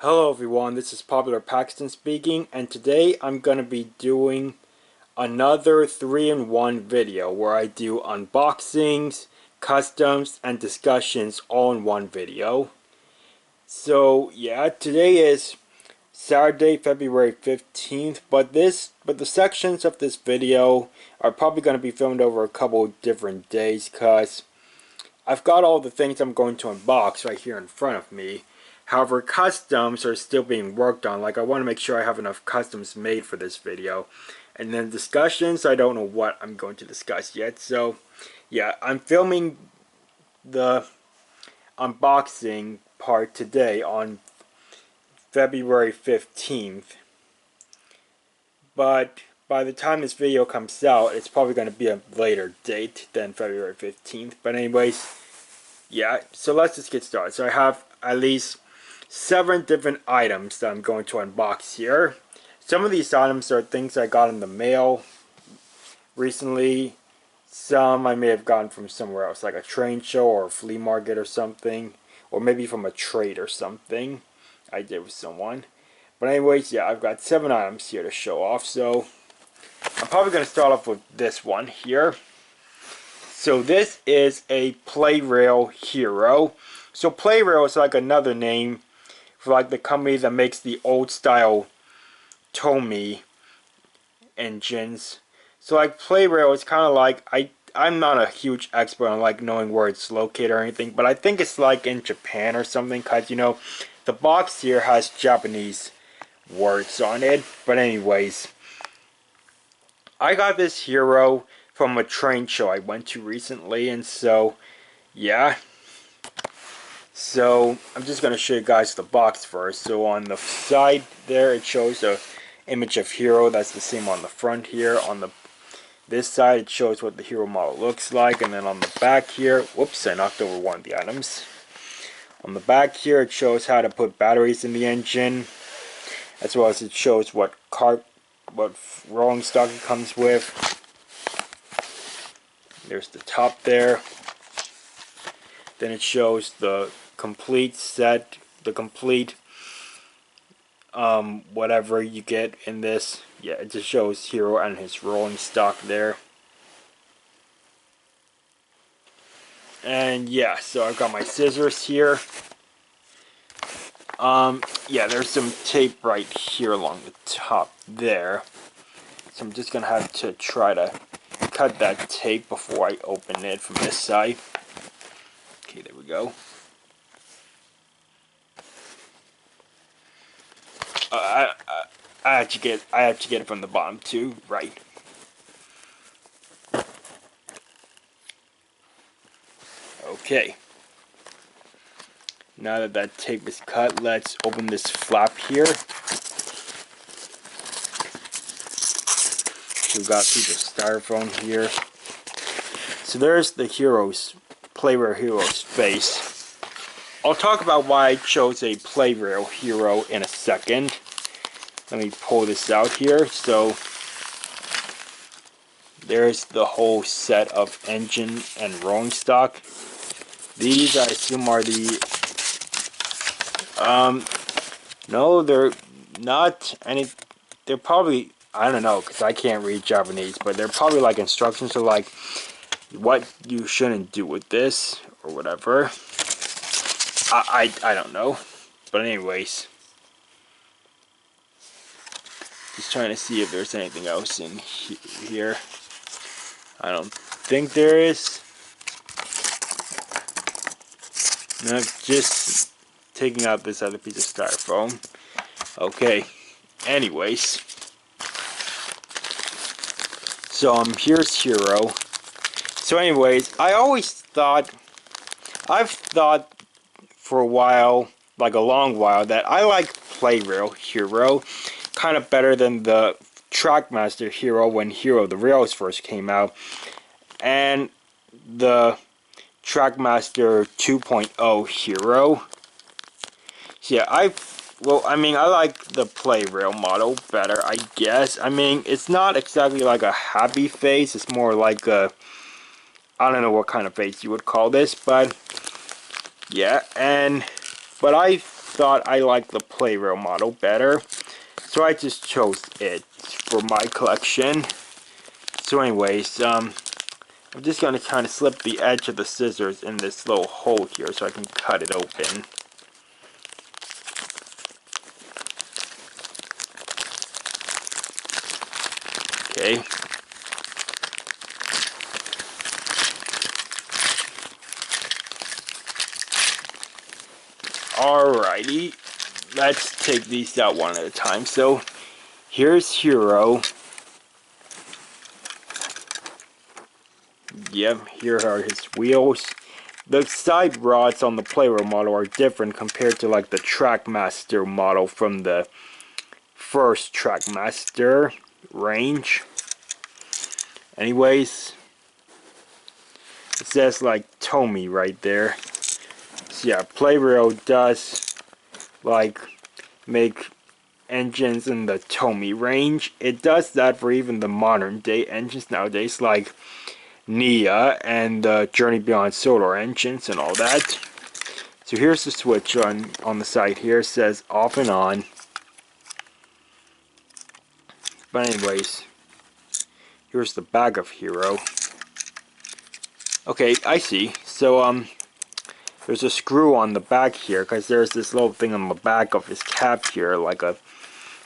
Hello everyone, this is Popular Paxton speaking, and today I'm going to be doing another 3-in-1 video where I do unboxings, customs, and discussions all in one video. So yeah, today is Saturday, February 15th, but the sections of this video are probably going to be filmed over a couple different days because I've got all the things I'm going to unbox right here in front of me. However, customs are still being worked on. Like, I want to make sure I have enough customs made for this video. And then discussions, I don't know what I'm going to discuss yet. So, yeah, I'm filming the unboxing part today on February 15th. But by the time this video comes out, it's probably going to be a later date than February 15th. But anyways, yeah, so let's just get started. So I have at least 7 different items that I'm going to unbox here. Some of these items are things I got in the mail recently. Some I may have gotten from somewhere else, like a train show or a flea market or something. Or maybe from a trade or something I did with someone. But anyways, yeah, I've got 7 items here to show off. So I'm probably going to start off with this one here. So this is a Playrail Hiro. So Playrail is like another name for like the company that makes the old style Tomy engines. So like Playrail is kind of like, I'm not a huge expert on like knowing where it's located or anything, but I think it's like in Japan or something, because you know the box here has Japanese words on it. But anyways, I got this Hiro from a train show I went to recently, and so yeah. So I'm just going to show you guys the box first. So on the side there, it shows a image of Hiro. That's the same on the front here. On this side, it shows what the Hiro model looks like. And then on the back here, whoops, I knocked over one of the items. On the back here, it shows how to put batteries in the engine, as well as it shows what rolling stock it comes with. There's the top there. Then it shows the complete set, the complete whatever you get in this. Yeah, it just shows Hiro and his rolling stock there. And yeah, so I've got my scissors here. Yeah, there's some tape right here along the top there. So I'm just gonna have to try to cut that tape before I open it from this side. Okay, there we go. I have to get it from the bottom too, right? Okay. Now that that tape is cut, let's open this flap here. We've got a piece of styrofoam here. So there's the Playrail Hiro's face. I'll talk about why I chose a Playrail Hiro in a second. Let me pull this out here. So there's the whole set of engine and rolling stock. These I assume are the no, they're not any. They're probably, I don't know, because I can't read Japanese, but they're probably like instructions to like what you shouldn't do with this or whatever. I don't know, but anyways, just trying to see if there's anything else in here. I don't think there is. No, just taking out this other piece of styrofoam. Okay, anyways, so here's Hiro. So anyways, I've thought for a while, like a long while, that I like Playrail Hiro kind of better than the Trackmaster Hiro when Hiro the Rails first came out, and the Trackmaster 2.0 Hiro. So yeah, I like the Playrail model better, I guess. I mean, it's not exactly like a happy face, it's more like a, I don't know what kind of face you would call this, but yeah, but I thought I liked the Playreal model better, so I just chose it for my collection. So anyways, I'm just going to kind of slip the edge of the scissors in this little hole here so I can cut it open. Okay. Alrighty, let's take these out one at a time. So here's Hiro. Yep, here are his wheels. The side rods on the Playreal model are different compared to like the Trackmaster model from the first Trackmaster range. Anyways, it says like Tomy right there. So yeah, Playreal does like make engines in the Tomy range. It does that for even the modern day engines nowadays, like Nia and the Journey Beyond Solar engines and all that. So here's the switch on the side here. It says off and on. But anyways, here's the back of Hiro. Okay, I see. So there's a screw on the back here because there's this little thing on the back of his cap here, like a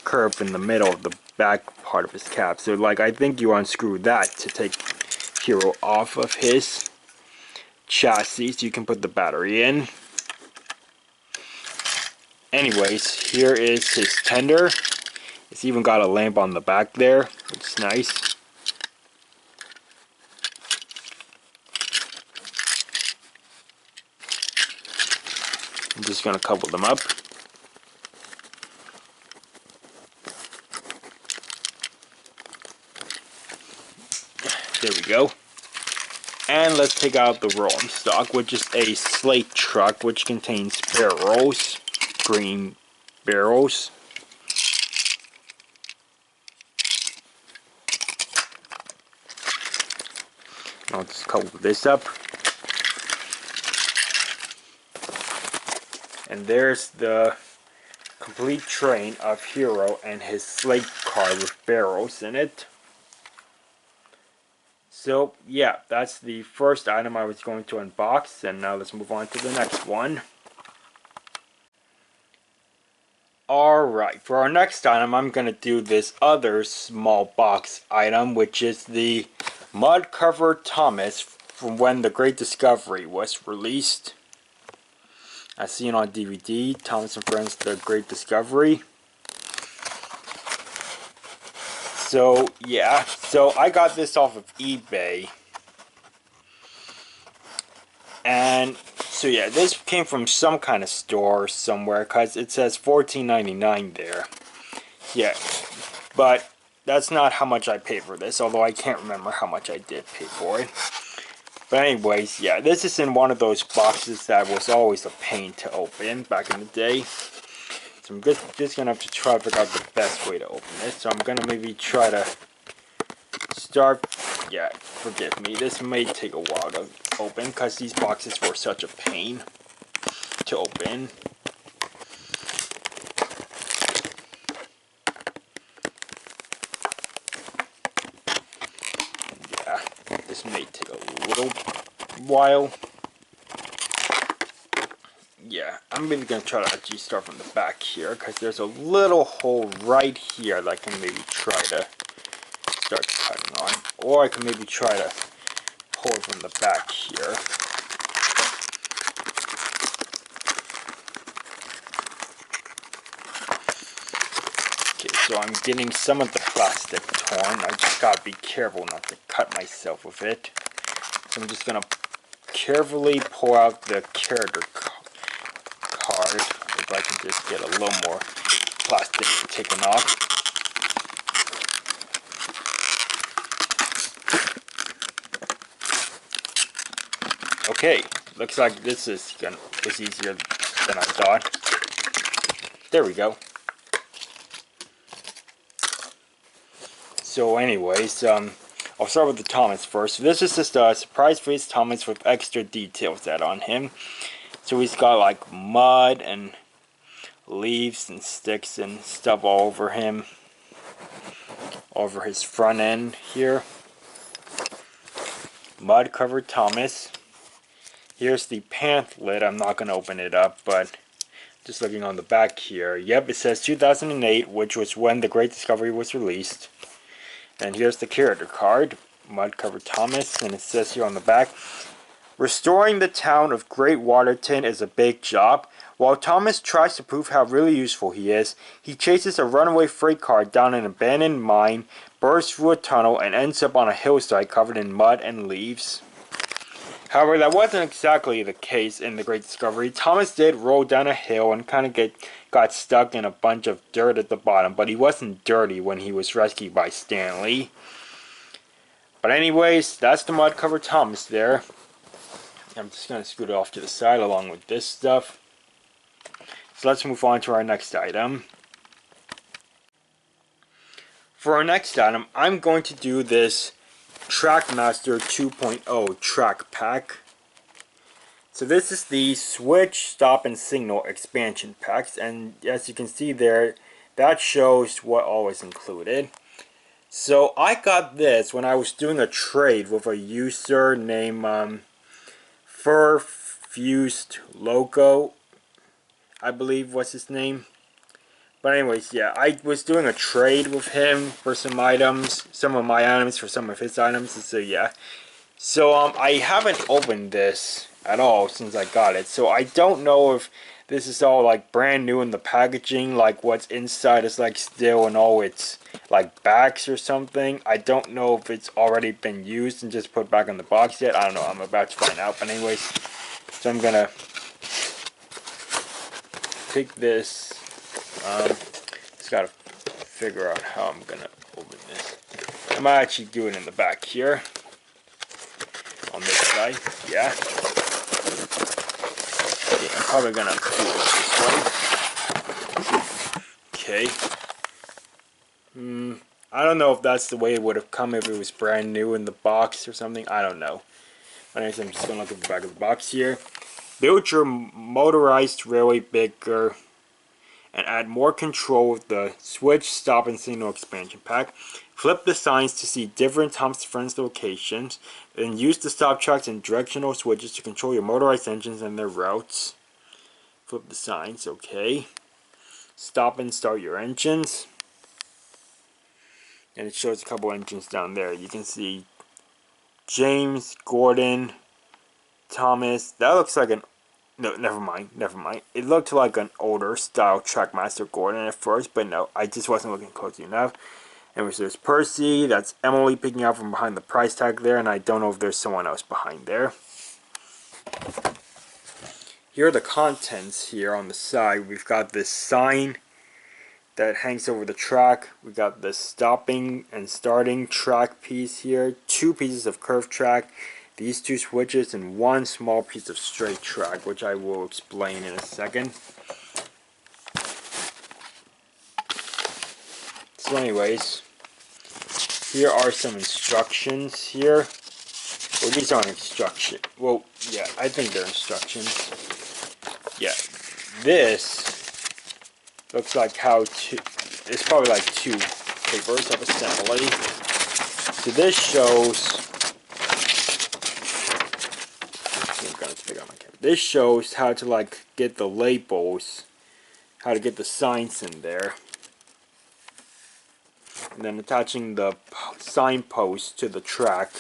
curve in the middle of the back part of his cap. So like I think you unscrew that to take Hiro off of his chassis so you can put the battery in. Anyways, here is his tender. It's even got a lamp on the back there, which is nice. I'm just going to couple them up. There we go. And let's take out the rolling stock, which is a slate truck, which contains barrels, green barrels. I'll just couple this up. And there's the complete train of Hiro and his slate car with barrels in it. So yeah, that's the first item I was going to unbox, and now let's move on to the next one. Alright, for our next item I'm going to do this other small box item, which is the mud cover Thomas from when The Great Discovery was released. As seen on DVD, Thomas and Friends The Great Discovery. So yeah, so I got this off of eBay. And so yeah, this came from some kind of store somewhere because it says $14.99 there. Yeah, but that's not how much I paid for this, although I can't remember how much I did pay for it. But anyways, yeah, this is in one of those boxes that was always a pain to open back in the day. So I'm just going to have to try to figure out the best way to open this. So I'm going to maybe try to start, yeah, forgive me, this may take a while to open because these boxes were such a pain to open. Yeah, this may take a little while. Yeah, I'm maybe going to try to actually start from the back here because there's a little hole right here that I can maybe try to start cutting on. Or I can maybe try to pull it from the back here. Okay, so I'm getting some of the plastic torn. I just gotta be careful not to cut myself with it. So I'm just gonna carefully pull out the character card if I can just get a little more plastic taken off. Okay, looks like this is easier than I thought. There we go. So anyways, I'll start with the Thomas first. This is just a surprise face Thomas with extra details that on him. So he's got like mud and leaves and sticks and stuff all over him, over his front end here. Mud covered Thomas. Here's the pamphlet. I'm not going to open it up, but just looking on the back here. Yep, it says 2008, which was when The Great Discovery was released. And here's the character card. Mud covered Thomas. And it says here on the back, restoring the town of Great Waterton is a big job. While Thomas tries to prove how really useful he is, he chases a runaway freight car down an abandoned mine, bursts through a tunnel, and ends up on a hillside covered in mud and leaves. However, that wasn't exactly the case in The Great Discovery. Thomas did roll down a hill and kind of got stuck in a bunch of dirt at the bottom, but he wasn't dirty when he was rescued by Stanley. But anyways, that's the mud covered Thomas there. I'm just going to scoot it off to the side along with this stuff. So let's move on to our next item. For our next item, I'm going to do this Trackmaster 2.0 track pack. So this is the switch, stop, and signal expansion packs, and as you can see there, that shows what all is included. So I got this when I was doing a trade with a user named Fur Fused Loco, I believe was his name. But anyways, yeah, I was doing a trade with him for some items, some of my items for some of his items, so yeah. So I haven't opened this at all since I got it, so I don't know if this is all like brand new in the packaging, like what's inside is like still in all its like backs or something. I don't know if it's already been used and just put back in the box yet. I don't know, I'm about to find out. But anyways, so I'm gonna pick this. Just gotta figure out how I'm gonna open this. I might actually do it in the back here. On this side, yeah. Okay, I'm probably gonna do it this way. Okay. I don't know if that's the way it would have come if it was brand new in the box or something. I don't know. But anyways, I'm just gonna look at the back of the box here. Build your motorized railway bigger and add more control with the switch, stop, and signal expansion pack. Flip the signs to see different Thomas Friends locations. Then use the stop tracks and directional switches to control your motorized engines and their routes. Flip the signs, okay. Stop and start your engines. And it shows a couple engines down there. You can see James, Gordon, Thomas. That looks like an... No, never mind. It looked like an older style Trackmaster Gordon at first, but no, I just wasn't looking closely enough. And there's Percy, that's Emily peeking out from behind the price tag there, and I don't know if there's someone else behind there. Here are the contents here on the side. We've got this sign that hangs over the track. We got the stopping and starting track piece here, 2 pieces of curved track, these 2 switches, and 1 small piece of straight track, which I will explain in a second. So anyways, here are some instructions here. Well, these aren't instructions. Well, yeah, I think they're instructions. Yeah, this looks like how to... It's probably like 2 papers of assembly. So this shows... This shows how to like get the labels, how to get the signs in there, and then attaching the signpost to the track,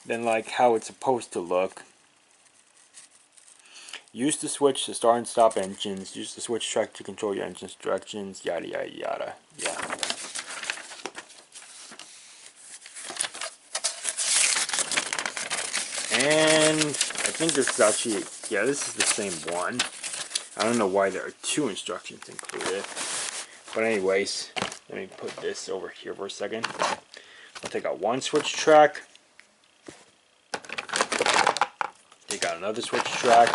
then like how it's supposed to look. Use the switch to start and stop engines, use the switch track to control your engine's directions, yada yada yada, yeah. And I think this is actually, yeah, this is the same one. I don't know why there are 2 instructions included. But anyways, let me put this over here for a second. I'll take out 1 switch track. Take out another switch track.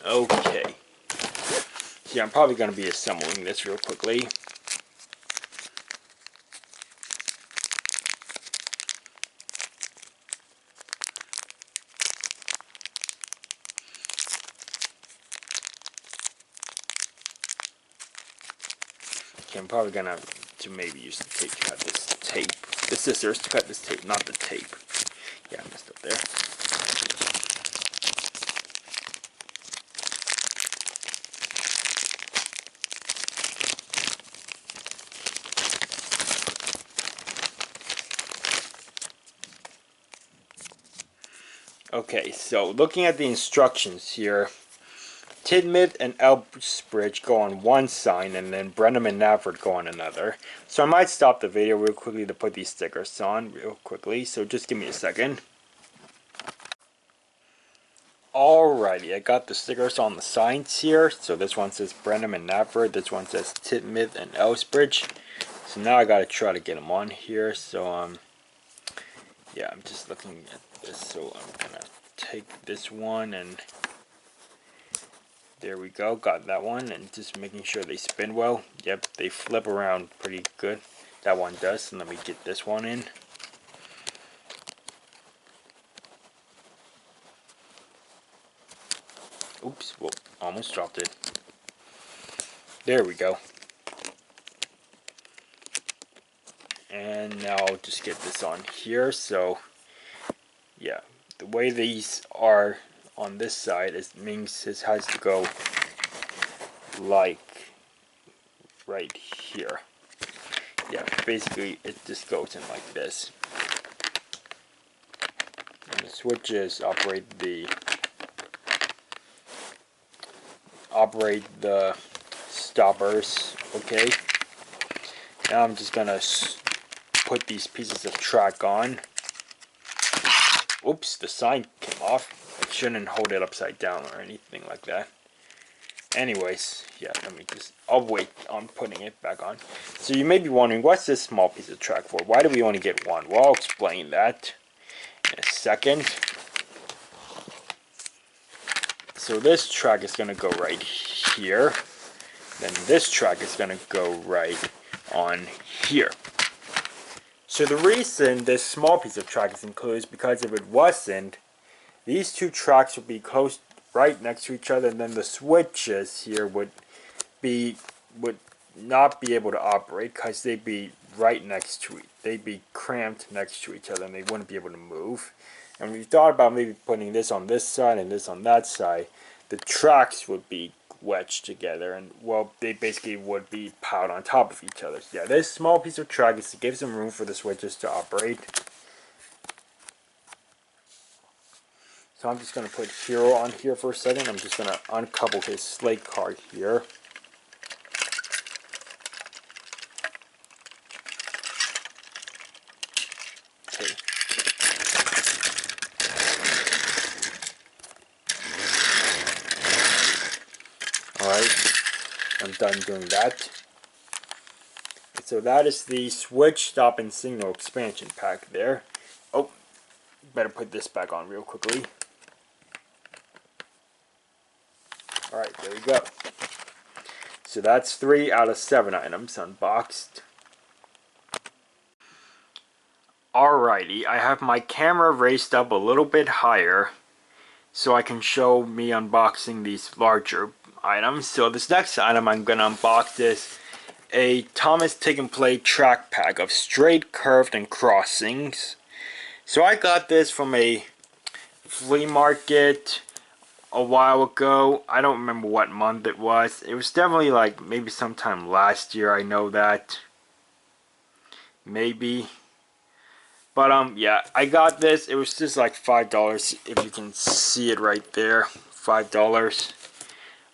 Okay. Yeah, I'm probably going to be assembling this real quickly. Okay, I'm probably gonna to maybe use the tape to cut this tape. The scissors to cut this tape, not the tape. Yeah, I messed up there. Okay, so looking at the instructions here, Tidmouth and Elbridge go on one side, and then Brenham and Navard go on another. So I might stop the video real quickly to put these stickers on real quickly, so just give me a second. Alrighty, I got the stickers on the sides here. So this one says Brenham and Navard, this one says Tidmouth and Elbridge. So now I gotta try to get them on here. So yeah, I'm just looking at this. So I'm gonna take this one and there we go, got that one, and just making sure they spin well. Yep, they flip around pretty good. That one does. And let me get this one in. Oops, whoa, almost dropped it. There we go. And now I'll just get this on here. So yeah, the way these are on this side means this has to go like right here. Yeah, basically it just goes in like this. And the switches operate the stoppers. Okay, now I'm just gonna put these pieces of track on. Oops, the sign came off. I shouldn't hold it upside down or anything like that. Anyways, yeah, I'll wait on putting it back on. So you may be wondering, what's this small piece of track for? Why do we only get one? Well, I'll explain that in a second. So this track is going to go right here. Then this track is going to go right on here. So the reason this small piece of track is included is because if it wasn't, these two tracks would be close right next to each other, and then the switches here would not be able to operate because they'd be right next to it. They'd be cramped next to each other and they wouldn't be able to move. And when you thought about maybe putting this on this side and this on that side, the tracks would be wedged together, and well, they basically would be piled on top of each other. So yeah, this small piece of track is to give some room for the switches to operate. So I'm just going to put Hiro on here for a second. I'm just going to uncouple his slate card here. Okay. Alright, I'm done doing that. So that is the switch, stop, and signal expansion pack there. Oh, better put this back on real quickly. Alright, there we go. So that's 3 out of 7 items unboxed. Alrighty, I have my camera raised up a little bit higher so I can show me unboxing these larger items. So this next item I'm going to unbox is a Thomas Take and Play track pack of straight, curved, and crossings. So I got this from a flea market a while ago. I don't remember what month it was. It was definitely like maybe sometime last year, I know that. Maybe. But yeah, I got this. It was just like $5 if you can see it right there. $5.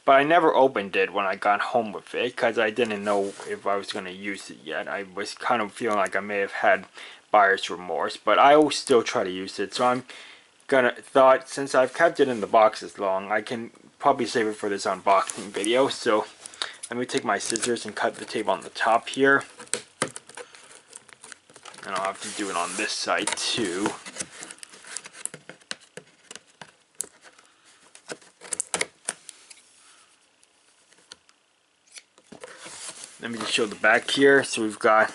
But I never opened it when I got home with it because I didn't know if I was going to use it yet. I was kind of feeling like I may have had buyer's remorse, but I will still try to use it. So I'm thought since I've kept it in the box as long, I can probably save it for this unboxing video. So let me take my scissors and cut the tape on the top here. And I'll have to do it on this side too. Let me just show the back here. So we've got,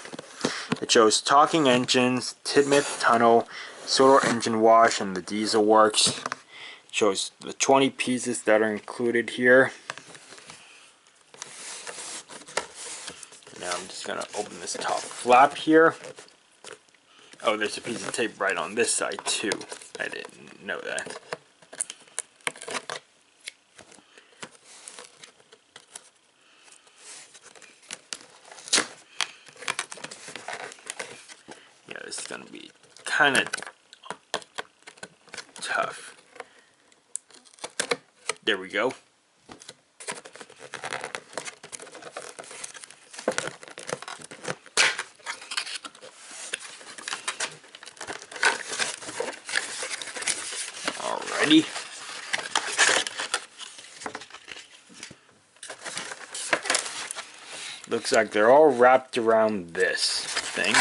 it shows talking engines, Tidmouth tunnel, solar engine wash, and the diesel works. It shows the 20 pieces that are included here. Now I'm just gonna open this top flap here. Oh, there's a piece of tape right on this side too. I didn't know that. Yeah, this is gonna be kind of tough. There we go. Alrighty. Looks like they're all wrapped around this thing.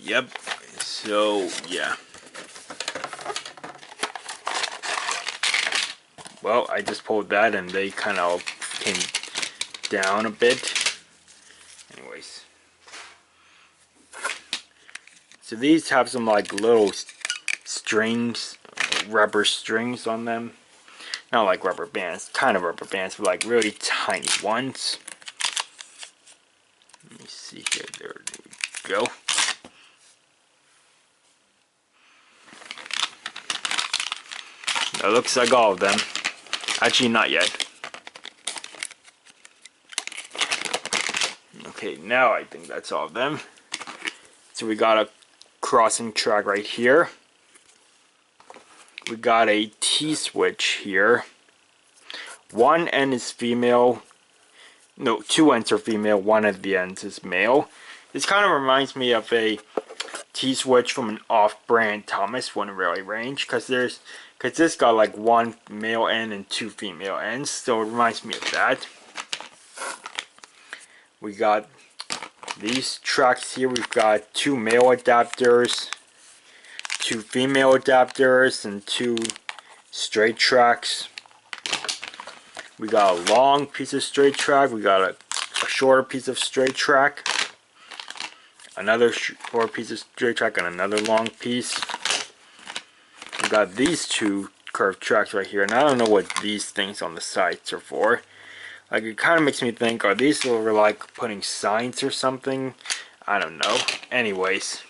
Yep. So, yeah. Well, I just pulled that and they kind of came down a bit. Anyways. So these have some like little strings, rubber strings on them. Not like rubber bands, kind of rubber bands, but like really tiny ones. Let me see here, there we go. That looks like all of them. Actually, not yet. Okay, now I think that's all of them. So we got a crossing track right here. We got a T-switch here. One end is female. No, two ends are female. One of the ends is male. This kind of reminds me of a T-switch from an off-brand Thomas One Rally range, because this got like one male end and two female ends, so it reminds me of that. We got these tracks here. We've got two male adapters, two female adapters, and two straight tracks. We got a long piece of straight track. We got a shorter piece of straight track. Another short piece of straight track and another long piece. We got these two curved tracks right here, and I don't know what these things on the sides are for. Like, it kind of makes me think, are these for like putting signs or something? I don't know. Anyways,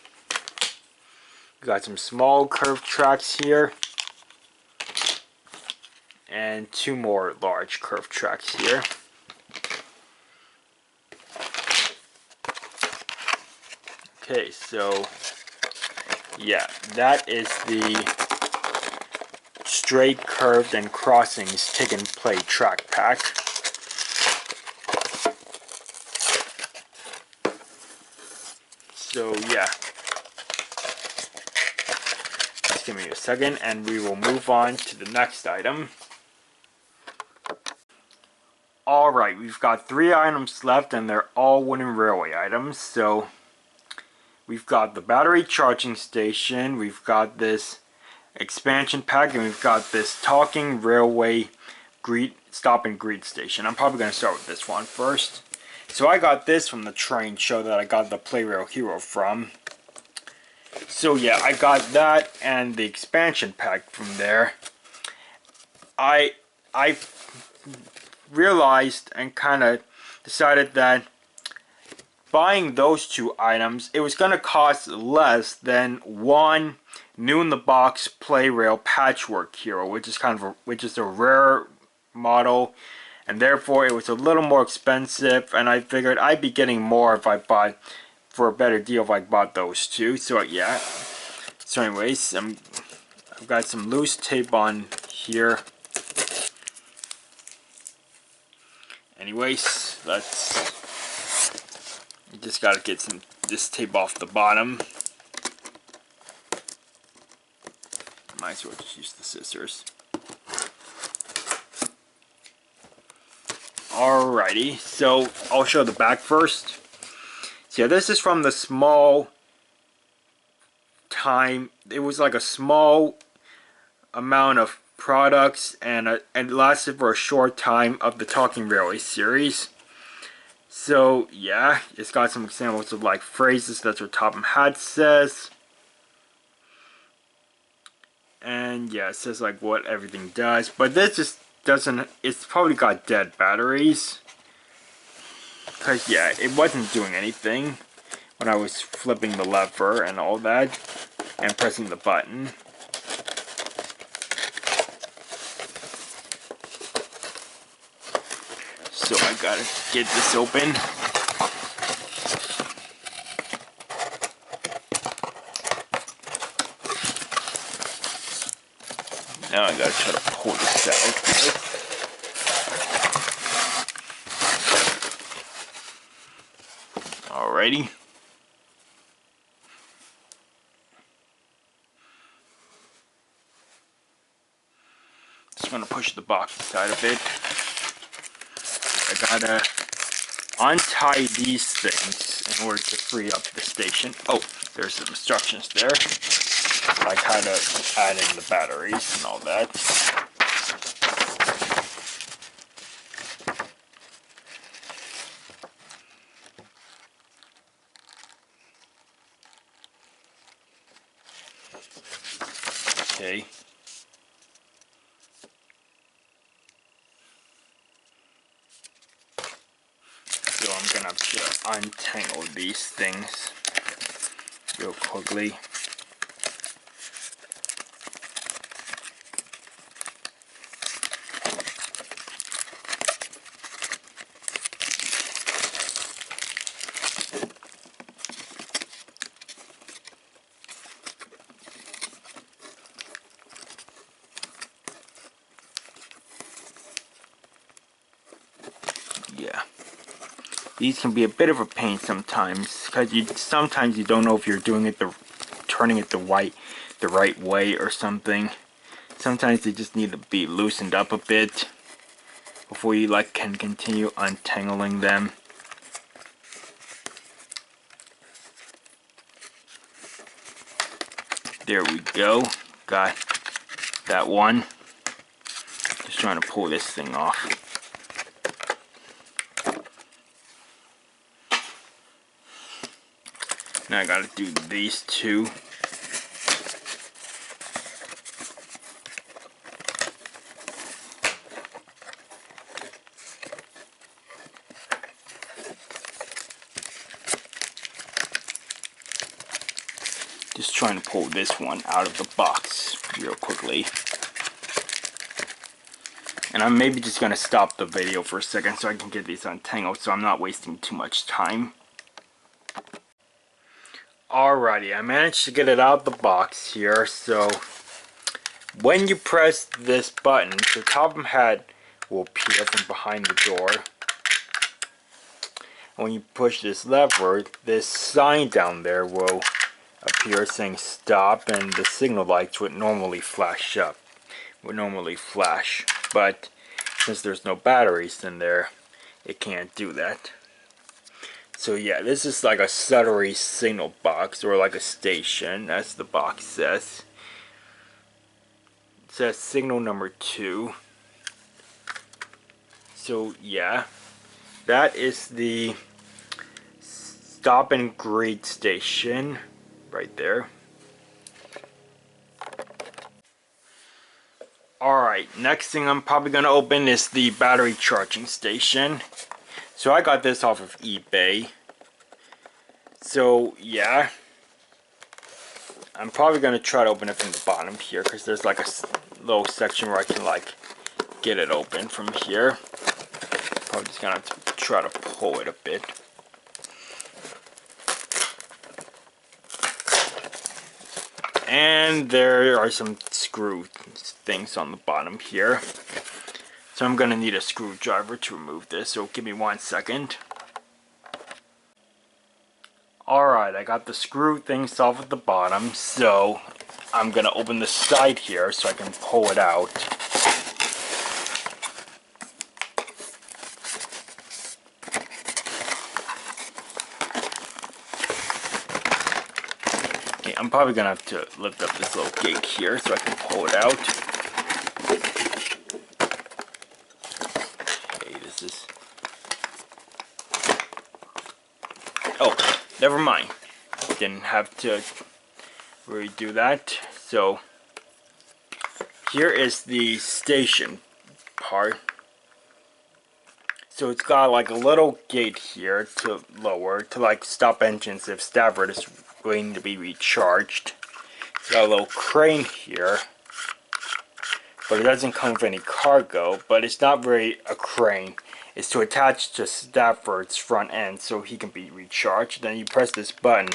we got some small curved tracks here, and two more large curved tracks here. Okay, so yeah, that is the straight, curved, and crossings tick and play track pack. So yeah, just give me a second and we will move on to the next item. Alright, we've got 3 items left and they're all wooden railway items. So we've got the battery charging station, we've got this expansion pack, and we've got this talking railway stop and greet station. I'm probably going to start with this one first. So I got this from the train show that I got the Playrail Hero from. So yeah, I got that and the expansion pack from there. I realized and kind of decided that buying those 2 items, it was going to cost less than one new in the box Playrail Patchwork Hero, which is a rare model, and therefore it was a little more expensive, and I figured I'd be getting more if I bought for a better deal if I bought those 2. So yeah. So anyways, I've got some loose tape on here. Anyways, just gotta get this tape off the bottom. Might as well just use the scissors. Alrighty, so I'll show the back first. So yeah, this is from the small time. It was like a small amount of products, and it lasted for a short time of the Talking Railway series. So yeah, it's got some examples of like phrases. That's what Top Hat says. And yeah, it says like what everything does. But this just doesn't, it's probably got dead batteries. Because yeah, it wasn't doing anything when I was flipping the lever and all that and pressing the button. So I gotta get this open. Now I gotta try to pull this out. Alrighty. Just gonna push the box inside a bit. I gotta untie these things in order to free up the station. Oh, there's some instructions there. Like how to add in the batteries and all that. Okay. So I'm gonna have to untangle these things real quickly. Yeah. These can be a bit of a pain sometimes, because sometimes you don't know if you're doing it turning it the right way or something. Sometimes they just need to be loosened up a bit before you can continue untangling them. There we go. Got that one. Just trying to pull this thing off. Now I gotta do these two. Just trying to pull this one out of the box real quickly. And I'm maybe just gonna stop the video for a second so I can get these untangled so I'm not wasting too much time. Alrighty, I managed to get it out of the box here. So when you press this button, the top of the head will appear from behind the door. And when you push this lever, this sign down there will appear saying stop, and the signal lights would normally flash up. But since there's no batteries in there, it can't do that. So yeah, this is like a stuttery signal box, or like a station, as the box says. It says signal number 2. So yeah, that is the stop and greet station right there. Alright, next thing I'm probably going to open is the battery charging station. So I got this off of eBay. So yeah, I'm probably going to try to open it from the bottom here, because there's like a little section where I can get it open from here. Probably just going to have to try to pull it a bit. And there are some screw things on the bottom here. So I'm going to need a screwdriver to remove this, so give me 1 second. Alright, I got the screw things off at the bottom, so I'm going to open the side here so I can pull it out. Okay, I'm probably going to have to lift up this little gate here so I can pull it out. Okay, this is... Oh, never mind. Didn't have to redo that. So here is the station part. So it's got like a little gate here to lower, to like stop engines if Stafford is waiting to be recharged. It's got a little crane here, but it doesn't come with any cargo, but it's not really a crane. It's to attach to Stafford's front end so he can be recharged. Then you press this button,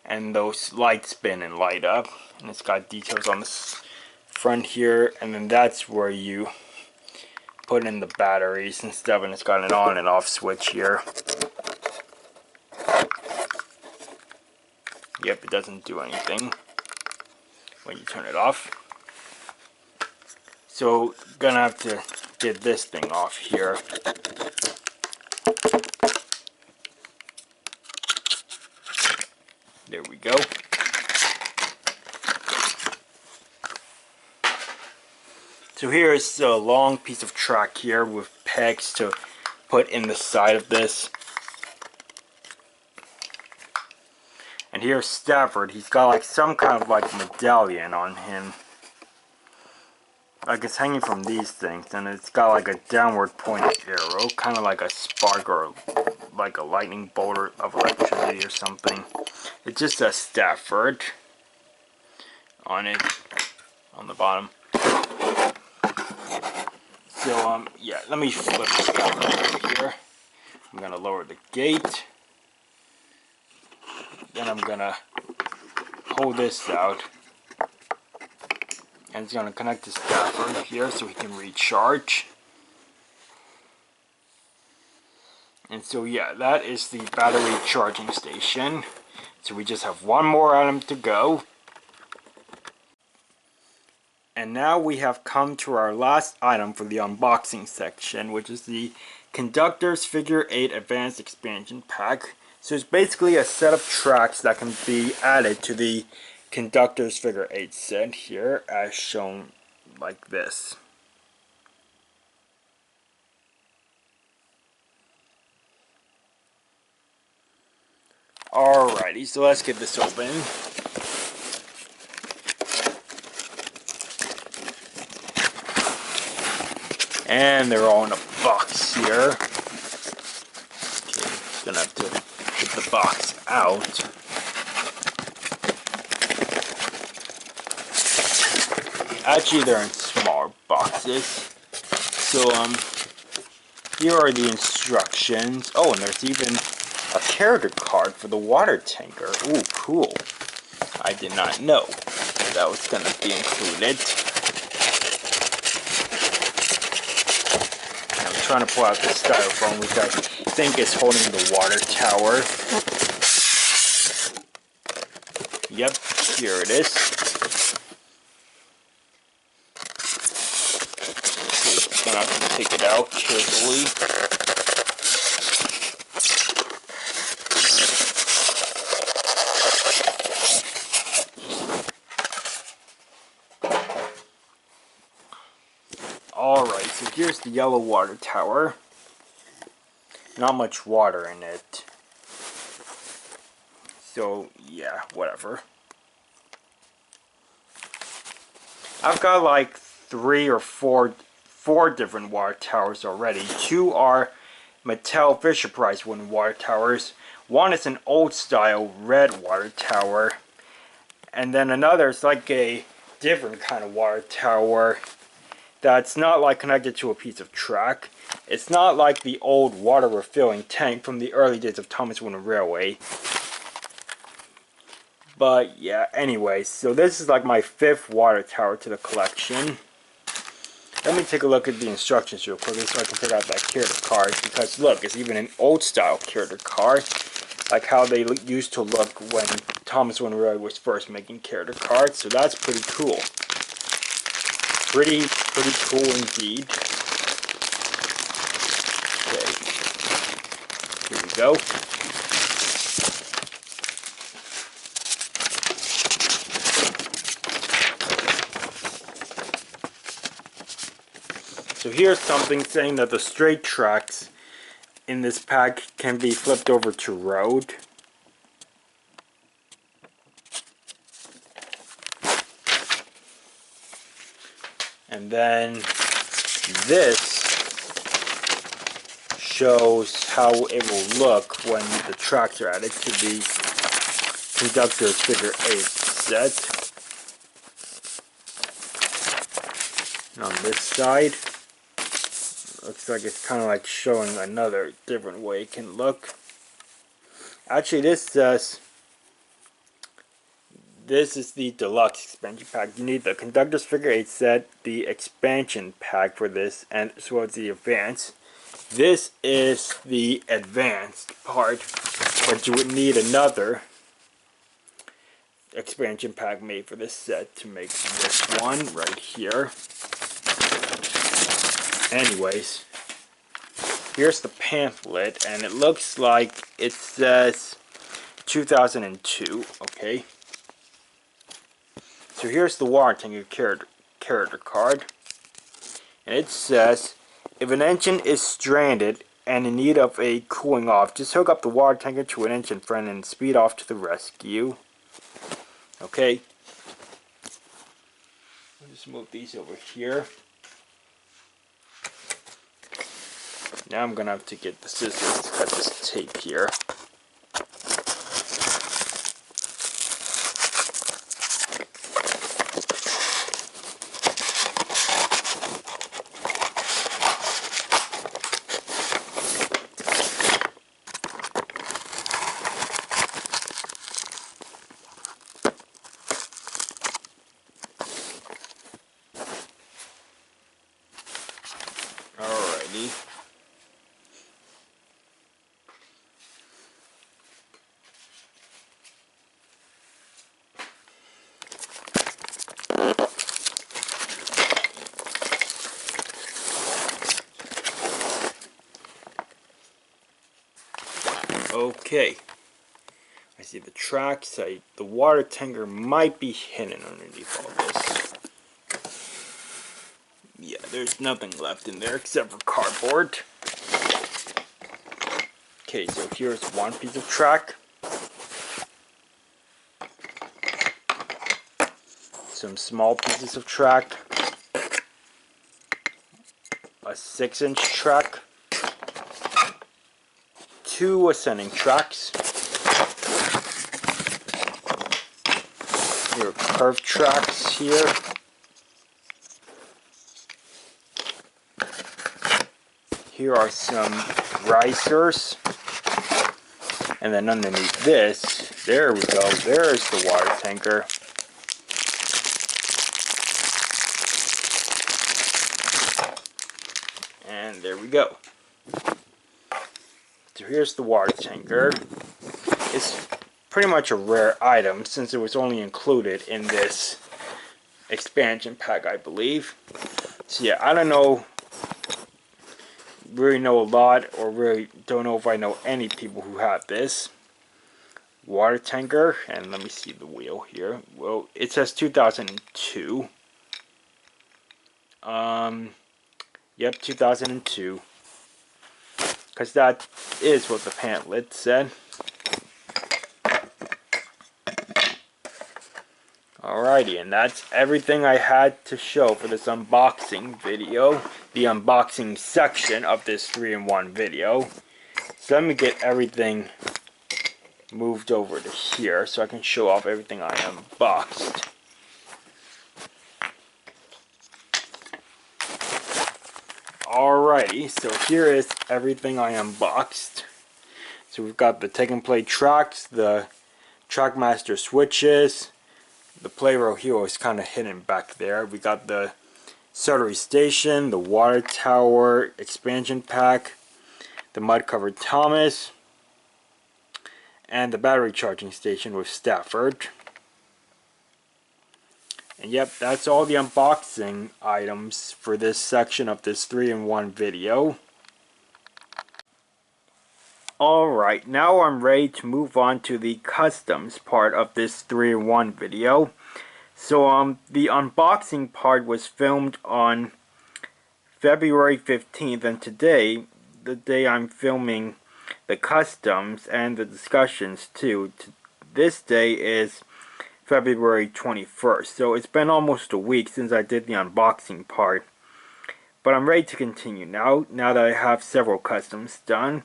and those lights spin and light up. And it's got details on the front here, and then that's where you put in the batteries and stuff, and it's got an on and off switch here. Yep, it doesn't do anything when you turn it off. So, gonna have to get this thing off here. There we go. So here is a long piece of track here with pegs to put in the side of this. And here's Stafford. He's got like some kind of like medallion on him. Like it's hanging from these things, and it's got like a downward pointed arrow, kind of like a spark or like a lightning bolt of electricity or something. It just says Stafford on it, on the bottom. So yeah, let me flip this guy over here. I'm gonna lower the gate. Then I'm gonna hold this out. And it's gonna connect to Stafford here so he can recharge. And so yeah, that is the battery charging station. So we just have one more item to go. And now we have come to our last item for the unboxing section, which is the Conductor's Figure 8 Advanced Expansion Pack. So it's basically a set of tracks that can be added to the Conductor's Figure 8 set here, as shown like this. Alrighty, so let's get this open. And they're all in a box here. Okay, gonna have to get the box out. Actually, they're in smaller boxes. So, here are the instructions. Oh, and there's even a character card for the water tanker. Ooh, cool. I did not know that was gonna be included. Trying to pull out the styrofoam, which I think is holding the water tower. Yep, here it is. Gonna have to take it out carefully. Alright, so here's the yellow water tower. Not much water in it. So, yeah, whatever. I've got like 3 or 4 different water towers already. 2 are Mattel Fisher-Price wooden water towers. 1 is an old style red water tower. And then another is like a different kind of water tower that's not like connected to a piece of track. It's not like the old water refilling tank from the early days of Thomas Wooden Railway. But yeah, anyway, so this is like my 5th water tower to the collection. Let me take a look at the instructions real quickly so I can figure out that character card. Because look, it's even an old style character card. Like how they used to look when Thomas Wooden Railway was first making character cards. So that's pretty cool. Pretty cool indeed. Okay, here we go. So here's something saying that the straight tracks in this pack can be flipped over to road. And then This shows how it will look when the tracks are added to the conductor's figure 8 set. And on this side, looks like it's kind of like showing another different way it can look. Actually, this says this is the deluxe expansion pack. You need the conductor's figure 8 set, the expansion pack for this, and as well as the advanced. This is the advanced part, but you would need another expansion pack made for this set to make this one right here. Anyways, here's the pamphlet, and it looks like it says 2002, okay? So here's the warranty character card, and it says, if an engine is stranded and in need of a cooling off, just hook up the water tanker to an engine friend and speed off to the rescue. Okay. I'll just move these over here. Now I'm gonna have to get the scissors to cut this tape here. Alrighty. Okay, I see the tracks. The water tanker might be hidden underneath all this. Yeah, there's nothing left in there except for cardboard. Okay, so here's one piece of track. Some small pieces of track. A 6-inch track. 2 ascending tracks. Here are curved tracks here. Here are some risers. And then underneath this, there we go, there's the water tanker. And there we go. So here's the water tanker. It's pretty much a rare item since it was only included in this expansion pack, I believe. So yeah, I don't know, really know a lot, or really don't know if I know any people who have this water tanker. And let me see the wheel here. Well, it says 2002. Yep, 2002. Because that is what the pamphlet said. Alrighty, and that's everything I had to show for this unboxing video. The unboxing section of this 3-in-1 video. So let me get everything moved over to here so I can show off everything I unboxed. Alrighty, so here is everything I unboxed. So we've got the take and play tracks, the Trackmaster switches, the Playroll Hero is kind of hidden back there. We got the soldering station, the water tower expansion pack, the mud covered Thomas, and the battery charging station with Stafford. And yep, that's all the unboxing items for this section of this 3-in-1 video. Alright, now I'm ready to move on to the customs part of this 3-in-1 video. So the unboxing part was filmed on February 15th, and today, the day I'm filming the customs and the discussions too, this day is February 21st. So it's been almost a week since I did the unboxing part. But I'm ready to continue now that I have several customs done.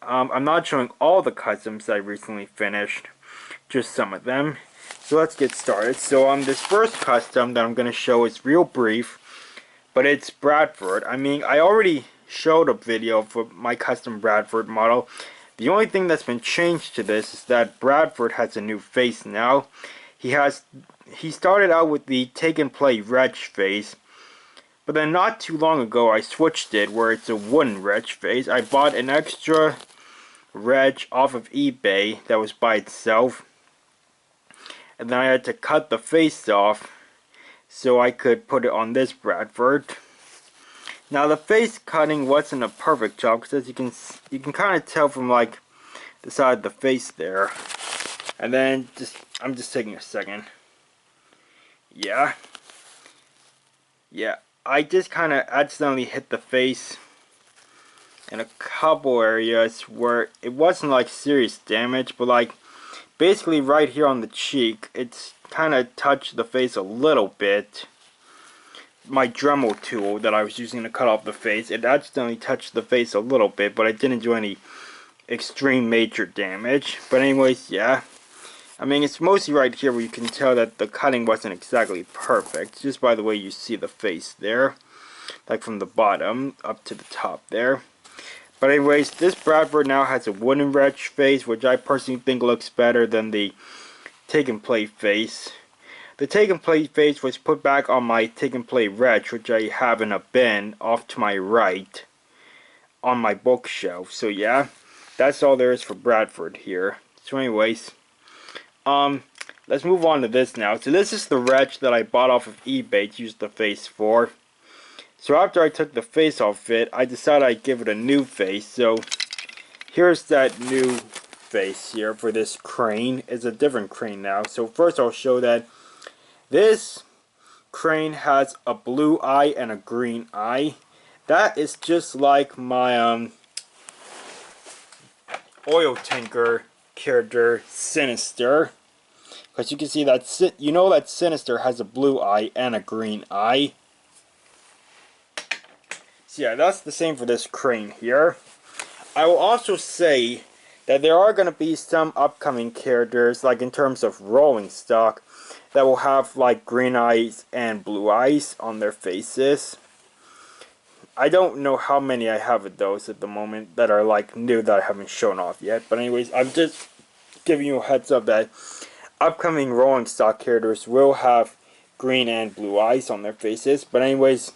I'm not showing all the customs that I recently finished, just some of them. So let's get started. So this first custom that I'm going to show is real brief, but it's Bradford. I mean, I already showed a video for my custom Bradford model. The only thing that's been changed to this is that Bradford has a new face now. He started out with the take and play wretch face, but then not too long ago I switched it where it's a wooden wretch face. I bought an extra wretch off of eBay that was by itself, and then I had to cut the face off so I could put it on this Bradford. Now the face cutting wasn't a perfect job because as you can kind of tell from like the side of the face there. And then I'm just taking a second. Yeah, I just kind of accidentally hit the face in a couple areas where it wasn't like serious damage, but like basically right here on the cheek, it's kind of touched the face a little bit. My Dremel tool that I was using to cut off the face, it accidentally touched the face a little bit, but I didn't do any extreme major damage. But anyways, yeah, I mean, it's mostly right here where you can tell that the cutting wasn't exactly perfect, just by the way you see the face there, like from the bottom up to the top there. But anyways, this Bradford now has a wooden wretch face, which I personally think looks better than the take and play face. The take and play face was put back on my take and play wretch, which I have in a bin off to my right on my bookshelf. So yeah, that's all there is for Bradford here. So anyways, let's move on to this now. So this is the wretch that I bought off of eBay to use the face for. So after I took the face off it, I decided I'd give it a new face. So here's that new face here for this crane. It's a different crane now. So first I'll show that this crane has a blue eye and a green eye. That is just like my oil tanker character Sinister. Because you can see that that Sinister has a blue eye and a green eye. So yeah, that's the same for this crane here. I will also say that there are going to be some upcoming characters, like in terms of rolling stock, that will have like green eyes and blue eyes on their faces. I don't know how many I have of those at the moment that are like new that I haven't shown off yet. But anyways, I'm just giving you a heads up that upcoming rolling stock characters will have green and blue eyes on their faces. But anyways,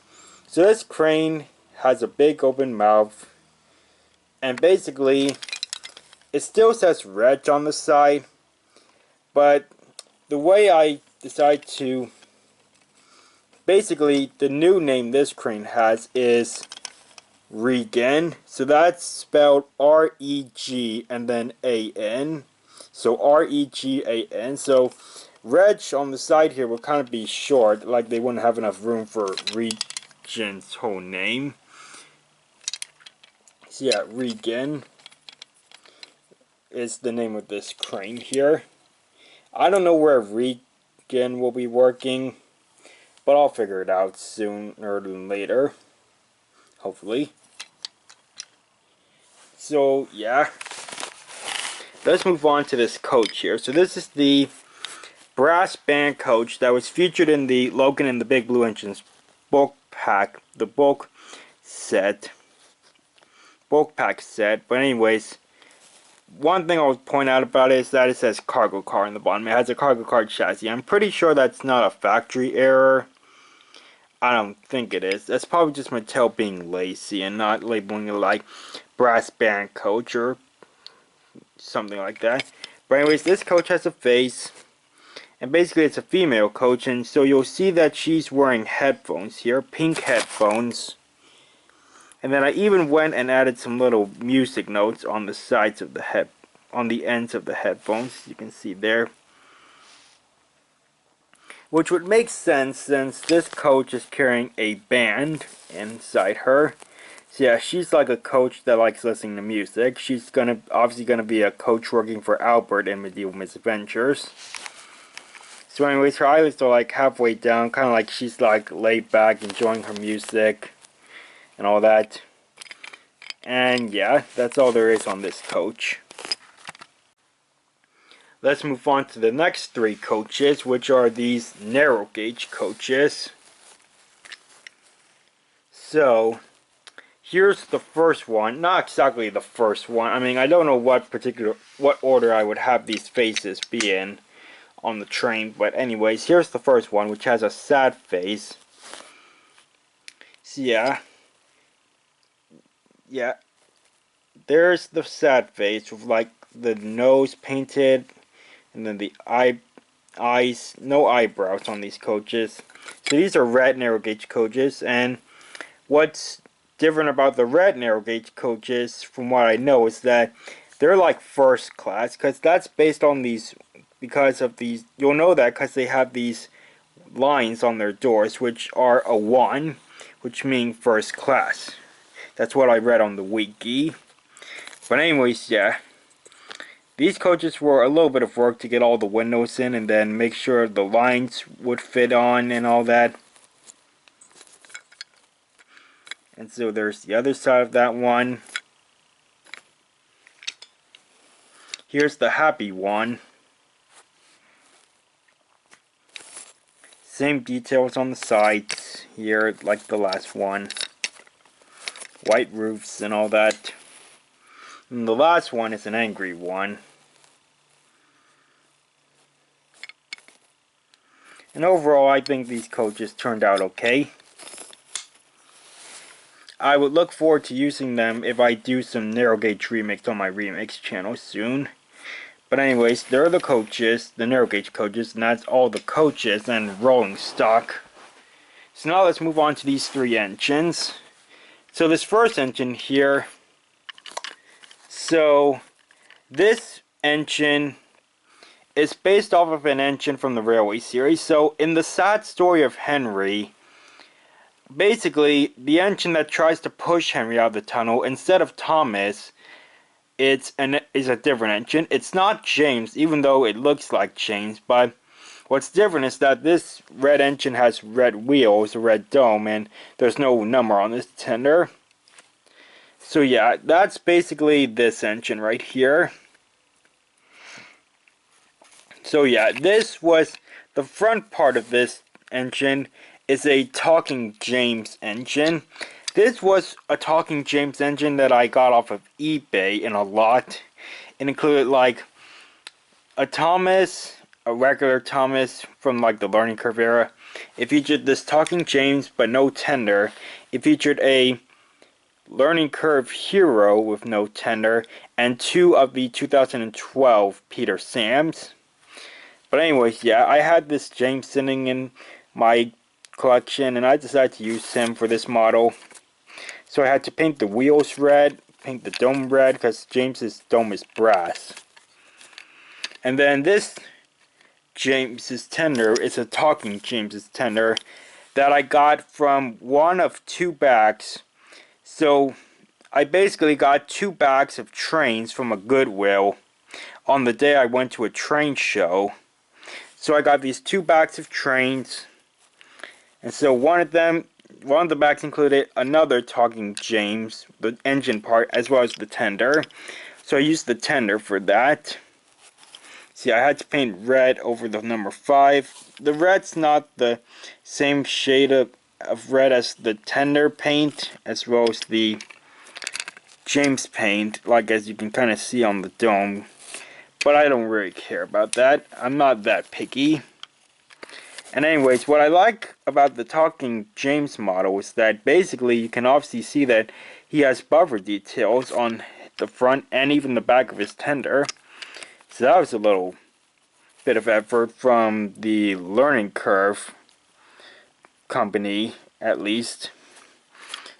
so this crane has a big open mouth, and basically it still says Reg on the side, but the way I decide to, basically the new name this crane has is Regan. So that's spelled R-E-G and then A-N. So R-E-G-A-N. So Reg on the side here will kind of be short, like they wouldn't have enough room for Regan's whole name. So yeah, Regan is the name of this crane here. I don't know where Regan will be working, but I'll figure it out sooner than later, hopefully. So yeah, let's move on to this coach here. So this is the brass band coach that was featured in the Logan and the Big Blue Engines bulk pack, the bulk pack set. But anyways, one thing I'll point out about it is that it says cargo car in the bottom. It has a cargo car chassis. I'm pretty sure that's not a factory error. I don't think it is. That's probably just Mattel being lazy and not labeling it like brass band coach or something like that. But anyways, this coach has a face, and basically it's a female coach, and so you'll see that she's wearing headphones here, pink headphones. And then I even went and added some little music notes on the sides of the on the ends of the headphones, you can see there. Which would make sense since this coach is carrying a band inside her. So yeah, she's like a coach that likes listening to music. She's obviously gonna be a coach working for Albert in Medieval Misadventures. So anyways, her eyelids are like halfway down, kind of like she's like laid back, enjoying her music. and all that. And yeah, that's all there is on this coach. Let's move on to the next three coaches, which are these narrow gauge coaches. So, here's the first one. Not exactly the first one. I mean, I don't know what order I would have these faces be in on the train. But anyways, here's the first one, which has a sad face. So yeah. There's the sad face with like the nose painted, and then the eyes, no eyebrows on these coaches. So these are red narrow gauge coaches, and what's different about the red narrow gauge coaches, from what I know, is that they're like first class, because that's based on these, because of these, you'll know that because they have these lines on their doors, which are a 1, which mean first class. That's what I read on the wiki. But anyways, yeah. These coaches were a little bit of work to get all the windows in and then make sure the lines would fit on and all that. And so there's the other side of that one. Here's the happy one. Same details on the sides here like the last one. White roofs and all that. And the last one is an angry one. And overall, I think these coaches turned out okay. I would look forward to using them if I do some narrow gauge remakes on my remakes channel soon. But anyways, there are the coaches, the narrow gauge coaches, and that's all the coaches and rolling stock. So now let's move on to these three engines. So this first engine here, so this engine is based off of an engine from the Railway series. So in the sad story of Henry, basically the engine that tries to push Henry out of the tunnel, instead of Thomas, is a different engine. It's not James, even though it looks like James, but what's different is that this red engine has red wheels, a red dome, and there's no number on this tender. So yeah, that's basically this engine right here. So yeah, this was the front part of this engine is a Talking James engine. This was a Talking James engine that I got off of eBay in a lot. It included like a Thomas, a regular Thomas from like the Learning Curve era. It featured this Talking James but no tender. It featured a Learning Curve Hiro with no tender, and 2 of the 2012 Peter Sams. But anyways, yeah, I had this James sitting in my collection, and I decided to use him for this model. So I had to paint the wheels red, paint the dome red, because James's dome is brass. And then this James's tender is a Talking James's tender that I got from one of 2 bags. So I basically got 2 bags of trains from a Goodwill on the day I went to a train show. So I got these 2 bags of trains, and so one of the bags included another Talking James, the engine part, as well as the tender. So I used the tender for that. See, I had to paint red over the number 5. The red's not the same shade of red as the tender paint, as well as the James paint, like as you can kind of see on the dome. But I don't really care about that. I'm not that picky. And anyways, what I like about the Talking James model is that basically you can obviously see that he has buffer details on the front and even the back of his tender. So that was a little bit of effort from the Learning Curve company, at least.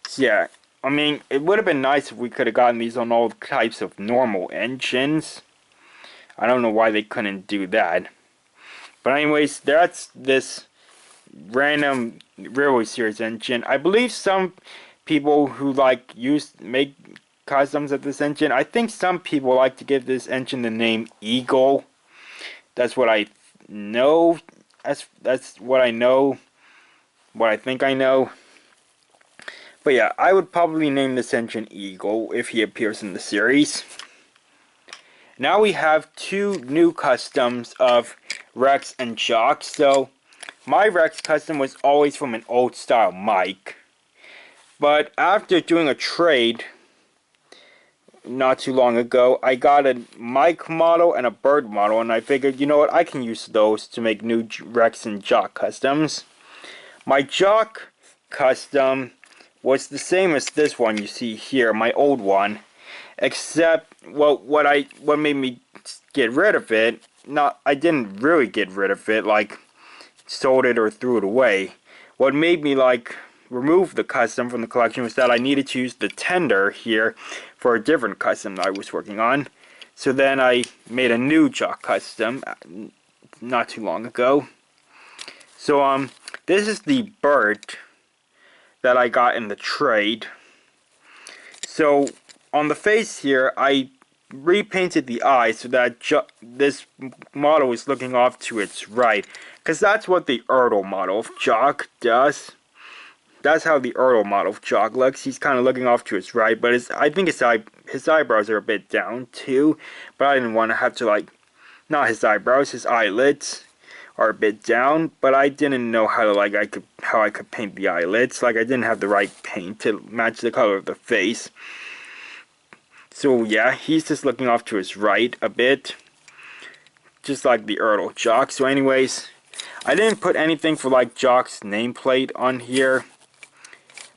So yeah, I mean, it would have been nice if we could have gotten these on all types of normal engines. I don't know why they couldn't do that. But anyways, that's this random Railway series engine. I believe some people who make customs of this engine, I think some people like to give this engine the name Eagle. That's what I know. That's what I know. What I think I know. But yeah, I would probably name this engine Eagle if he appears in the series. Now we have two new customs of Rex and Jock. So my Rex custom was always from an old style mic. But after doing a trade not too long ago, I got a mic model and a bird model, and I figured, you know what, I can use those to make new Rex and Jock customs. My Jock custom was the same as this one you see here, my old one, except what made me get rid of it. I didn't really get rid of it, like sold it or threw it away. What made me like remove the custom from the collection was that I needed to use the tender here for a different custom that I was working on. So then I made a new Jock custom not too long ago. So this is the bird that I got in the trade. So on the face here, I repainted the eye so that this model is looking off to its right, because that's what the Ertl model of Jock does. That's how the Ertl model of Jock looks. He's kind of looking off to his right, but I think his eyebrows are a bit down too. But I didn't want to have to, like, not his eyebrows, his eyelids are a bit down. But I didn't know how to how I could paint the eyelids. Like, I didn't have the right paint to match the color of the face. So yeah, he's just looking off to his right a bit, just like the Ertl Jock. So anyways, I didn't put anything for like Jock's nameplate on here.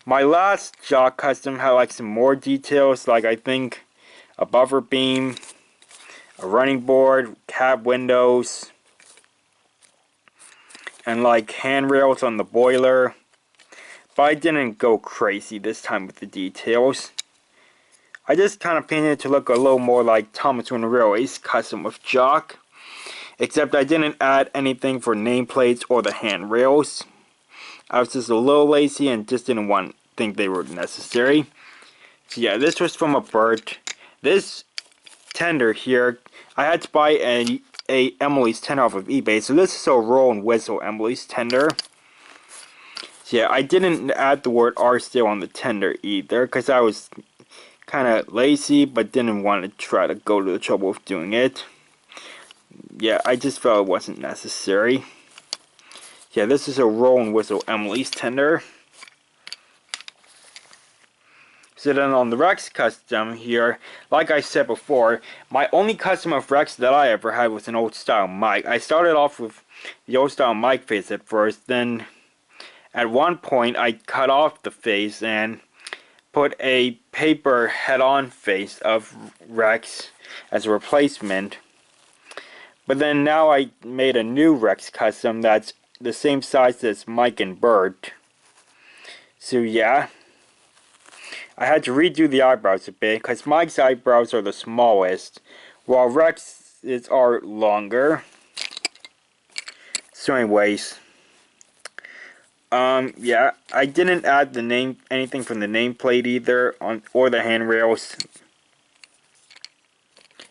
My last Jock custom had like some more details, like I think a buffer beam, a running board, cab windows, and like handrails on the boiler. But I didn't go crazy this time with the details. I just kind of painted it to look a little more like Thomas Winter Railway's custom with Jock. Except I didn't add anything for nameplates or the handrails. I was just a little lazy and just didn't think they were necessary. So yeah, this was from a bird. This tender here, I had to buy a Emily's tender off of eBay. So this is a roll and whistle Emily's tender. So yeah, I didn't add the word R still on the tender either, because I was kind of lazy, but didn't want to try to go to the trouble of doing it. Yeah, I just felt it wasn't necessary. Yeah, this is a roll and whistle Emily's tender. So then on the Rex custom here, like I said before, my only custom of Rex that I ever had was an old style mic. I started off with the old style mic face at first, then at one point I cut off the face and put a paper head-on face of Rex as a replacement. But then now I made a new Rex custom that's the same size as Mike and Bird. So yeah, I had to redo the eyebrows a bit because Mike's eyebrows are the smallest, while Rex's are longer. So anyways, yeah, I didn't add anything from the nameplate either, or the handrails.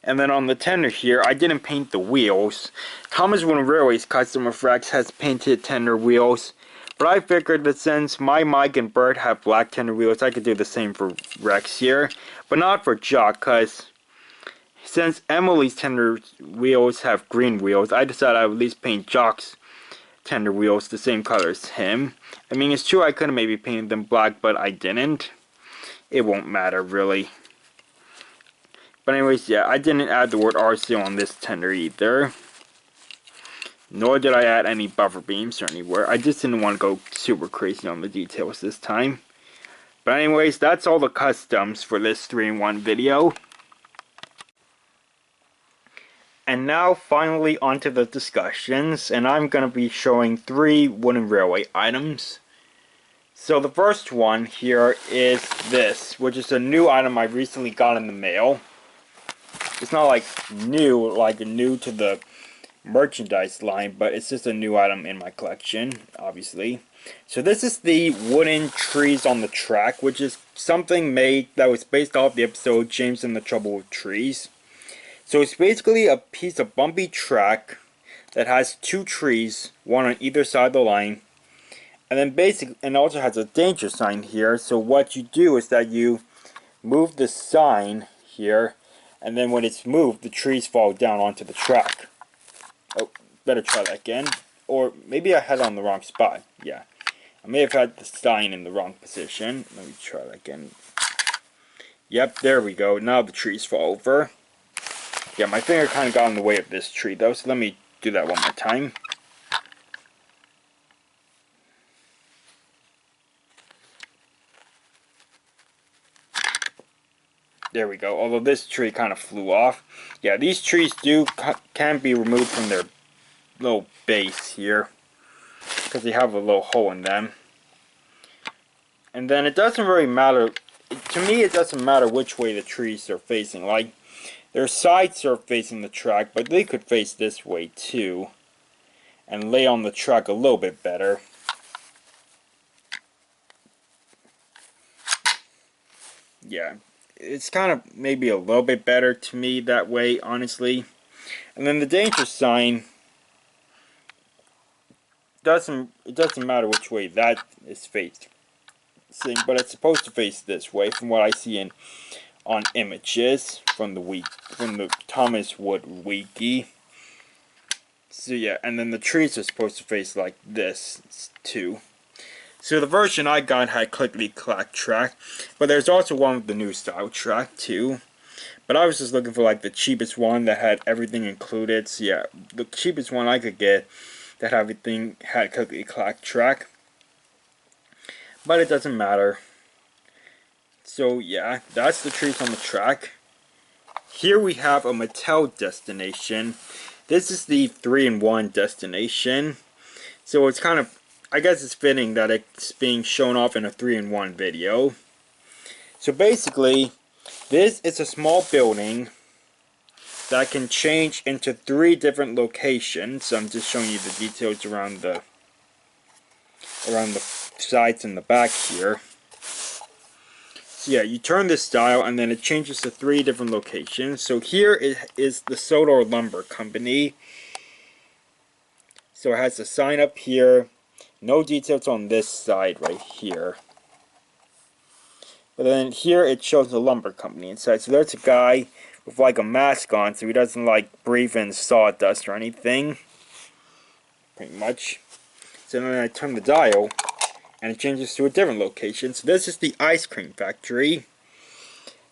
And then on the tender here, I didn't paint the wheels. Thomas Winter Railway's custom of Rex has painted tender wheels, but I figured that since my Mike and Bert have black tender wheels, I could do the same for Rex here, but not for Jock, because since Emily's tender wheels have green wheels, I decided I would at least paint Jock's tender wheels the same color as him. I mean, it's true I could have maybe painted them black, but I didn't. It won't matter, really. But anyways, yeah, I didn't add the word RC on this tender either. Nor did I add any buffer beams or anywhere. I just didn't want to go super crazy on the details this time. But anyways, that's all the customs for this 3-in-1 video. And now finally onto the discussions, and I'm going to be showing 3 wooden railway items. So the first one here is this, which is a new item I recently got in the mail. It's not like new to the merchandise line, but it's just a new item in my collection, obviously. So this is the wooden trees on the track, which is something made that was based off the episode James and the Trouble with Trees. So it's basically a piece of bumpy track that has 2 trees, one on either side of the line, And then and also has a danger sign here. So what you do is that you move the sign here, and then when it's moved, the trees fall down onto the track. Oh, better try that again. Or maybe I had it on the wrong spot. Yeah, I may have had the sign in the wrong position. Let me try that again. Yep, there we go. Now the trees fall over. Yeah, my finger kind of got in the way of this tree though, so let me do that one more time. There we go. Although this tree kind of flew off. Yeah, these trees can be removed from their little base here, because they have a little hole in them. And then it doesn't really matter. To me, it doesn't matter which way the trees are facing. Like, their sides are facing the track, but they could face this way too, and lay on the track a little bit better. Yeah, it's kind of maybe a little bit better to me that way, honestly. And then the danger sign, it doesn't matter which way that is facing, but it's supposed to face this way from what I see on images from the Thomas Wood wiki. So yeah, and then the trees are supposed to face like this too. So the version I got had clickety-clack track, but there's also one with the new style track too. But I was just looking for like the cheapest one that had everything included. So yeah, the cheapest one I could get that everything had clickety-clack track. But it doesn't matter. So yeah, that's the trees on the track. Here we have a Mattel destination. This is the 3-in-1 destination. So it's kind of, I guess it's fitting that it's being shown off in a 3-in-1 video. So basically, this is a small building that can change into 3 different locations. So I'm just showing you the details around the sides and the back here. So yeah, you turn this dial and then it changes to 3 different locations. So here is the Sodor Lumber Company. So it has a sign up here. No details on this side right here. But then here it shows the lumber company inside. So there's a guy with like a mask on, so he doesn't like breathe in sawdust or anything. Pretty much. So then I turn the dial and it changes to a different location. So this is the ice cream factory.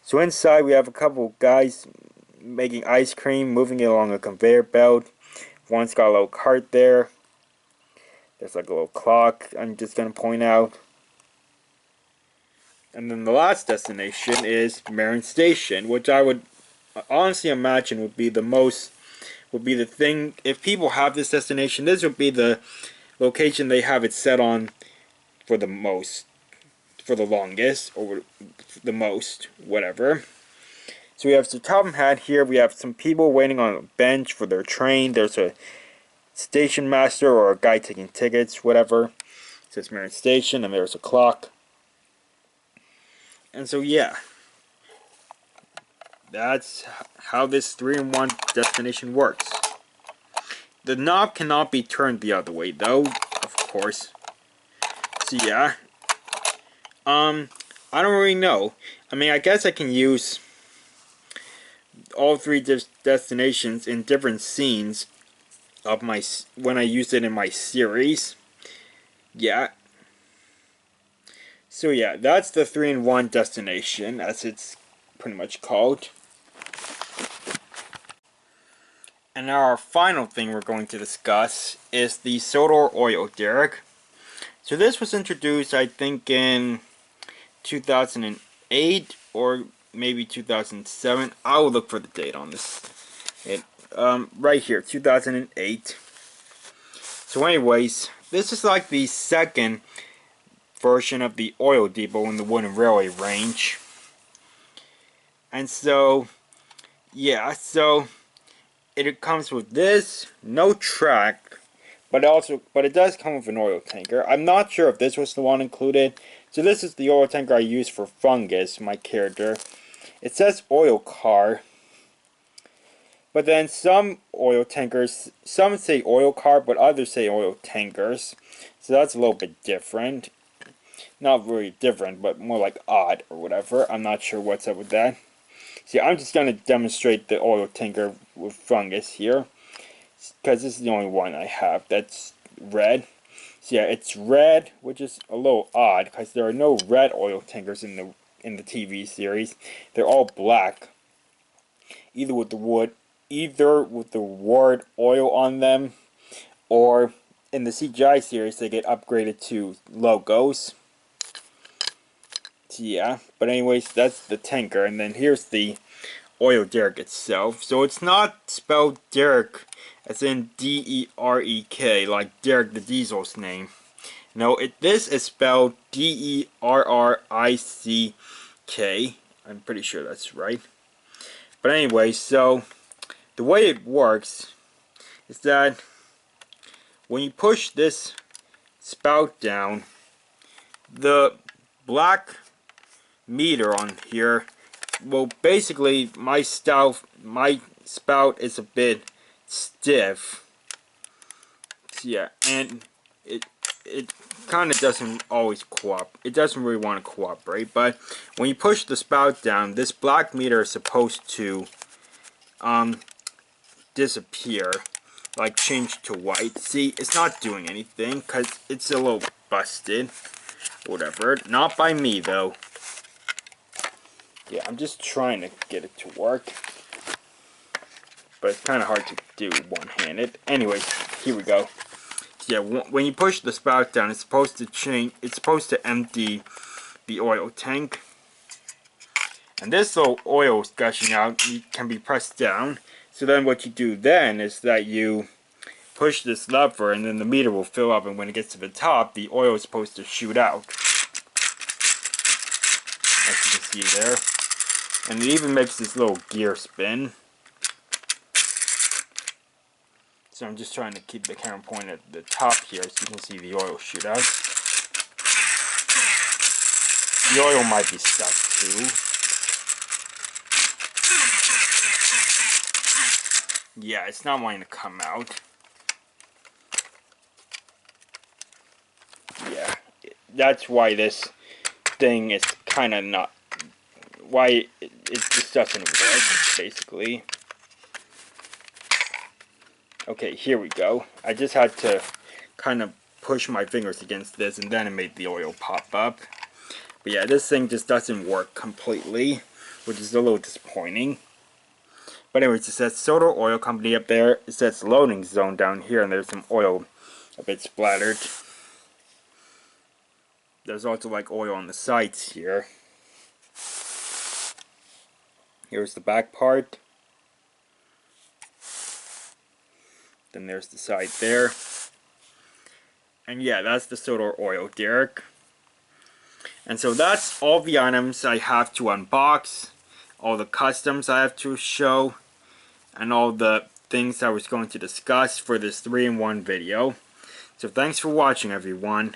So inside we have a couple guys making ice cream, moving it along a conveyor belt. One's got a little cart there. There's like a little clock I'm just going to point out. And then the last destination is Marin Station, which I would honestly imagine would be the thing. If people have this destination, this would be the location they have it set on for the longest, or the most, whatever. So we have the top hat here. We have some people waiting on a bench for their train. There's a station master or a guy taking tickets, whatever. It says Marin Station, and there's a clock. And so yeah, that's how this 3-in-1 destination works. The knob cannot be turned the other way though, of course. So yeah, I don't really know. I mean, I guess I can use all 3 destinations in different scenes of when I used it in my series. Yeah. So yeah, that's the 3-in-1 destination, as it's pretty much called. And now our final thing we're going to discuss is the Sodor oil derrick. So this was introduced, I think, in 2008 or maybe 2007. I will look for the date on this. Right here, 2008. So anyways, this is like the second version of the oil depot in the wooden railway range. And so, yeah, so it comes with this, no track, but it does come with an oil tanker. I'm not sure if this was the one included. So this is the oil tanker I use for Fungus, my character. It says oil car. But then some oil tankers, some say oil car, but others say oil tankers. So that's a little bit different. Not really different, but more like odd or whatever. I'm not sure what's up with that. See, I'm just going to demonstrate the oil tanker with fungus here, because this is the only one I have that's red. So yeah, it's red, which is a little odd, because there are no red oil tankers in the TV series. They're all black, either with the word oil on them, or in the CGI series they get upgraded to logos. So yeah, but anyways, that's the tanker, and then here's the oil derrick itself. So it's not spelled Derek as in D-E-R-E-K, like Derek the Diesel's name. No, this is spelled D-E-R-R-I-C-K. I'm pretty sure that's right. But anyway, so the way it works is that when you push this spout down, the black meter on here, well, basically my spout is a bit stiff. So yeah, and it kind of doesn't always cooperate. It doesn't really want to cooperate. But when you push the spout down, this black meter is supposed to disappear, like change to white. See, it's not doing anything because it's a little busted. Whatever. Not by me though. Yeah, I'm just trying to get it to work. But it's kind of hard to do one-handed. Anyways, here we go. Yeah, when you push the spout down, it's supposed to change. It's supposed to empty the oil tank. And this little oil is gushing out. Can be pressed down. So then what you do then is that you push this lever, and then the meter will fill up. And when it gets to the top, the oil is supposed to shoot out. As you can see there. And it even makes this little gear spin. So I'm just trying to keep the camera pointed at the top here so you can see the oil shoot out. The oil might be stuck too. Yeah, it's not wanting to come out. Yeah, that's why this thing is kind of not... Why it just doesn't work, basically. Okay, here we go. I just had to kind of push my fingers against this, and then it made the oil pop up. But yeah, this thing just doesn't work completely, which is a little disappointing. But anyways, it says Soda Oil Company up there. It says loading zone down here, and there's some oil a bit splattered. There's also like oil on the sides here. Here's the back part. Then there's the side there. And yeah, that's the Soda Oil derrick. And so that's all the items I have to unbox, all the customs I have to show, and all the things I was going to discuss for this 3-in-1 video. So thanks for watching, everyone.